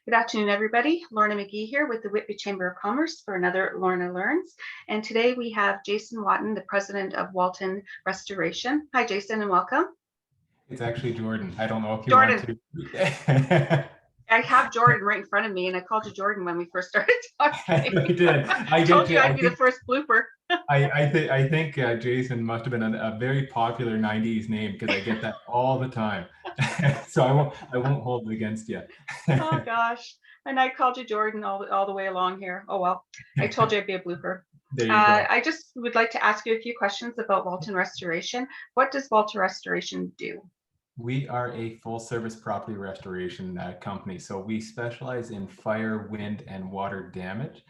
Good afternoon, everybody. Lorna McGee here with the Whitby Chamber of Commerce for another Lorna Learns. And today we have Jason Walton, the president of Walton Restoration. Hi, Jason, and welcome. It's actually Jordan. I don't know if you want Jordan. to. I have Jordan right in front of me, and I called you Jordan when we first started talking. I did. I told you I'd be the first blooper. I think Jason must have been a very popular '90s name because I get that all the time. So I won't hold it against you. Oh gosh, and I called you Jordan all the way along here. Oh well, I told you I'd be a blooper. There you go. I just would like to ask you a few questions about Walton Restoration. What does Walton Restoration do? We are a full service property restoration company. So we specialize in fire, wind, and water damage.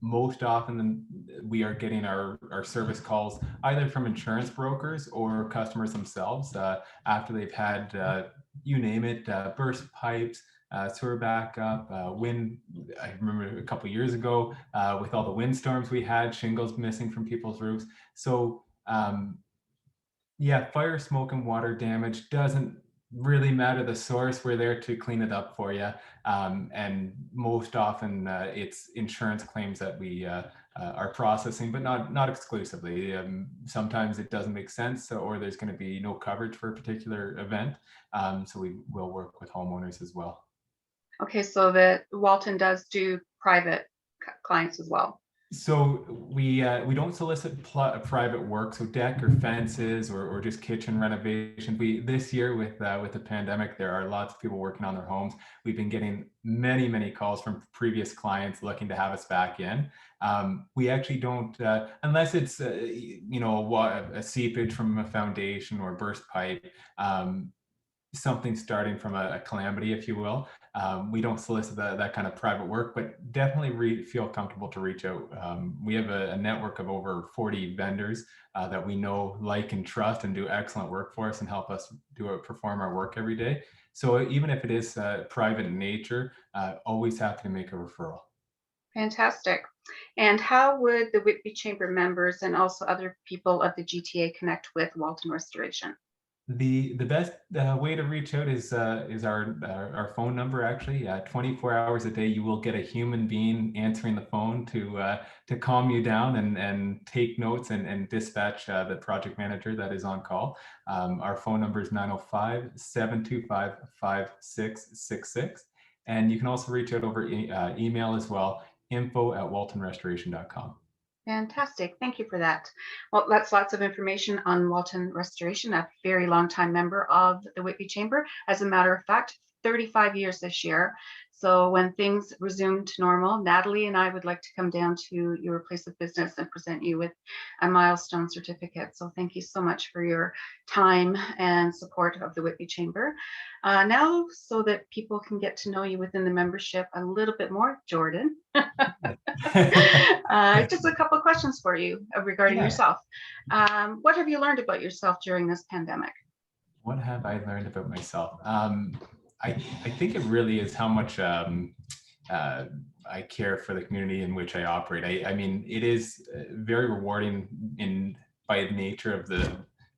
Most often we are getting our service calls either from insurance brokers or customers themselves after they've had, you name it, burst pipes, sewer backup, wind. I remember a couple of years ago with all the windstorms we had, shingles missing from people's roofs. So yeah, fire, smoke, and water damage doesn't really matter the source. We're there to clean it up for you. And most often it's insurance claims that we are processing, but not exclusively. Sometimes it doesn't make sense or there's going to be no coverage for a particular event. So we will work with homeowners as well. Okay, so the Walton does do private clients as well. So we don't solicit private work, so deck or fences or just kitchen renovation. This year with the pandemic, there are lots of people working on their homes. We've been getting many calls from previous clients looking to have us back in. We actually don't unless it's a seepage from a foundation or burst pipe. Something starting from a calamity, if you will. We don't solicit that kind of private work, but definitely feel comfortable to reach out. We have a network of over 40 vendors that we know, like, and trust and do excellent work for us and help us perform our work every day. So even if it is private in nature, always happy to make a referral. Fantastic. And how would the Whitby Chamber members and also other people of the GTA connect with Walton Restoration? The best way to reach out is our phone number. Actually, 24 hours a day, you will get a human being answering the phone to calm you down and take notes and dispatch the project manager that is on call. Our phone number is 905-725-5666, and you can also reach out over email as well, info@waltonrestoration.com. Fantastic. Thank you for that. Well, that's lots of information on Walton Restoration, a very long time member of the Whitby Chamber. As a matter of fact, 35 years this year. So when things resume to normal, Natalie and I would like to come down to your place of business and present you with a milestone certificate. So thank you so much for your time and support of the Whitby Chamber. Now, so that people can get to know you within the membership a little bit more, Jordan. Just a couple of questions for you regarding yourself. What have you learned about yourself during this pandemic? What have I learned about myself? I think it really is how much I care for the community in which I operate. I mean, it is very rewarding by nature of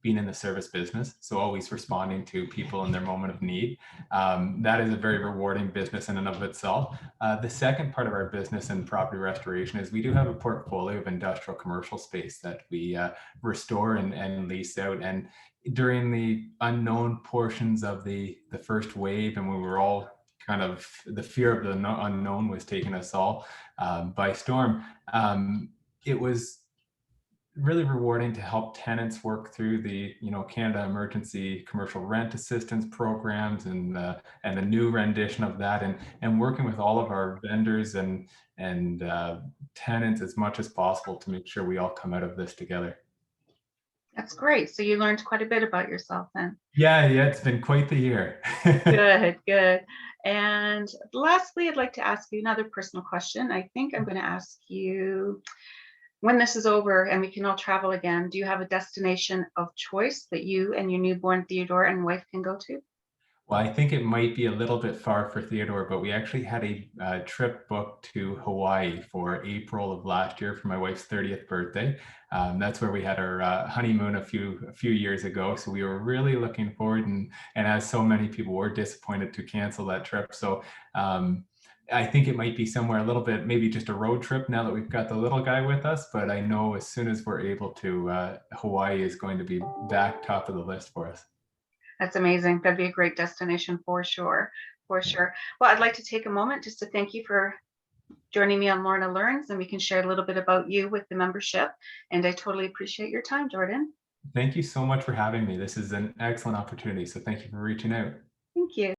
being in the service business. So always responding to people in their moment of need. That is a very rewarding business in and of itself. The second part of our business in property restoration is we do have a portfolio of industrial commercial space that we restore and lease out. And during the unknown portions of the first wave, and when we were all kind of, the fear of the unknown was taking us all by storm, it was really rewarding to help tenants work through the Canada Emergency Commercial Rent Assistance programs and a new rendition of that, and working with all of our vendors and tenants as much as possible to make sure we all come out of this together. That's great. So you learned quite a bit about yourself then. Yeah, it's been quite the year. Good. And lastly, I'd like to ask you another personal question. I think I'm going to ask you, when this is over and we can all travel again, do you have a destination of choice that you and your newborn Theodore and wife can go to? Well, I think it might be a little bit far for Theodore, but we actually had a trip booked to Hawaii for April of last year for my wife's 30th birthday. That's where we had our honeymoon a few years ago. So we were really looking forward, and as so many people were disappointed to cancel that trip. So I think it might be somewhere a little bit, maybe just a road trip now that we've got the little guy with us. But I know as soon as we're able to, Hawaii is going to be back top of the list for us. That's amazing. That'd be a great destination for sure. For sure. Well, I'd like to take a moment just to thank you for joining me on Lorna Learns, and we can share a little bit about you with the membership. And I totally appreciate your time, Jordan. Thank you so much for having me. This is an excellent opportunity. So thank you for reaching out. Thank you.